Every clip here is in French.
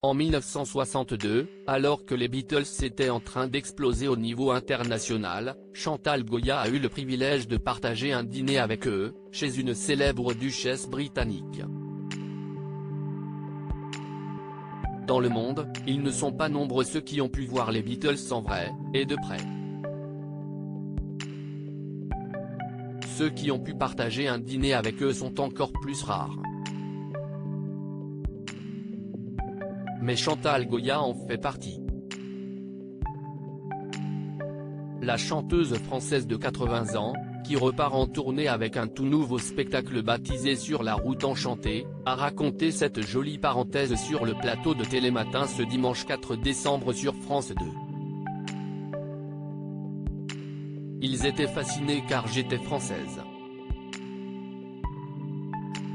En 1962, alors que les Beatles étaient en train d'exploser au niveau international, Chantal Goya a eu le privilège de partager un dîner avec eux, chez une célèbre duchesse britannique. Dans le monde, ils ne sont pas nombreux ceux qui ont pu voir les Beatles en vrai, et de près. Ceux qui ont pu partager un dîner avec eux sont encore plus rares. Mais Chantal Goya en fait partie. La chanteuse française de 80 ans, qui repart en tournée avec un tout nouveau spectacle baptisé Sur la route enchantée, a raconté cette jolie parenthèse sur le plateau de Télématin ce dimanche 4 décembre sur France 2. Ils étaient fascinés car j'étais française.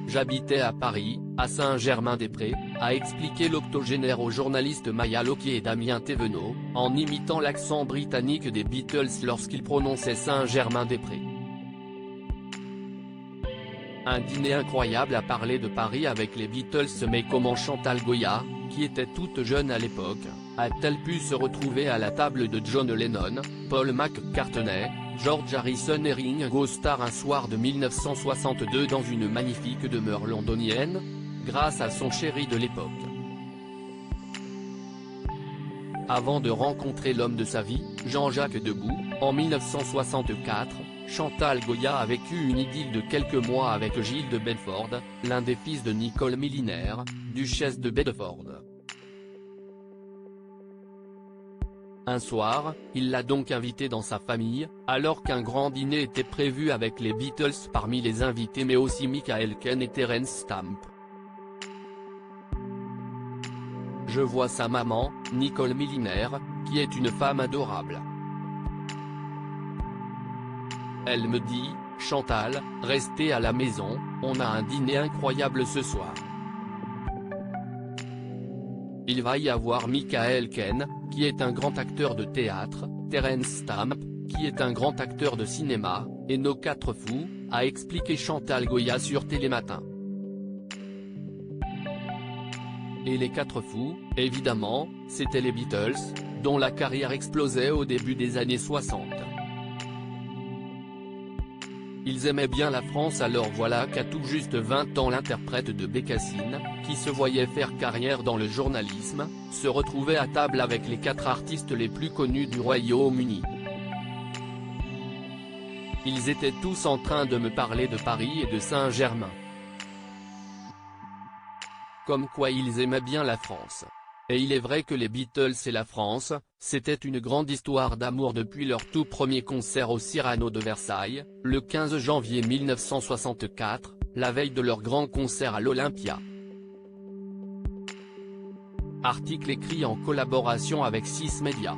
J'habitais à Paris, à Saint-Germain-des-Prés, a expliqué l'octogénaire aux journalistes Maya Loki et Damien Thévenot, en imitant l'accent britannique des Beatles lorsqu'ils prononçaient Saint-Germain-des-Prés. Un dîner incroyable à parler de Paris avec les Beatles, mais comment Chantal Goya, qui était toute jeune à l'époque, a-t-elle pu se retrouver à la table de John Lennon, Paul McCartney, George Harrison et Ringo Starr un soir de 1962 dans une magnifique demeure londonienne, grâce à son chéri de l'époque. Avant de rencontrer l'homme de sa vie, Jean-Jacques Debout, en 1964, Chantal Goya a vécu une idylle de quelques mois avec Gilles de Bedford, l'un des fils de Nicole Milliner, duchesse de Bedford. Un soir, il l'a donc invitée dans sa famille, alors qu'un grand dîner était prévu avec les Beatles parmi les invités mais aussi Michael Caine et Terence Stamp. Je vois sa maman, Nicole Milliner, qui est une femme adorable. Elle me dit, Chantal, restez à la maison, on a un dîner incroyable ce soir. Il va y avoir Michael Caine, qui est un grand acteur de théâtre, Terence Stamp, qui est un grand acteur de cinéma, et nos 4 fous, a expliqué Chantal Goya sur Télématin. Et les 4 fous, évidemment, c'étaient les Beatles, dont la carrière explosait au début des années 60. Ils aimaient bien la France, alors voilà qu'à tout juste 20 ans l'interprète de Bécassine, qui se voyait faire carrière dans le journalisme, se retrouvait à table avec les 4 artistes les plus connus du Royaume-Uni. Ils étaient tous en train de me parler de Paris et de Saint-Germain. Comme quoi ils aimaient bien la France. Et il est vrai que les Beatles et la France, c'était une grande histoire d'amour depuis leur tout premier concert au Cyrano de Versailles, le 15 janvier 1964, la veille de leur grand concert à l'Olympia. Article écrit en collaboration avec 6 Médias.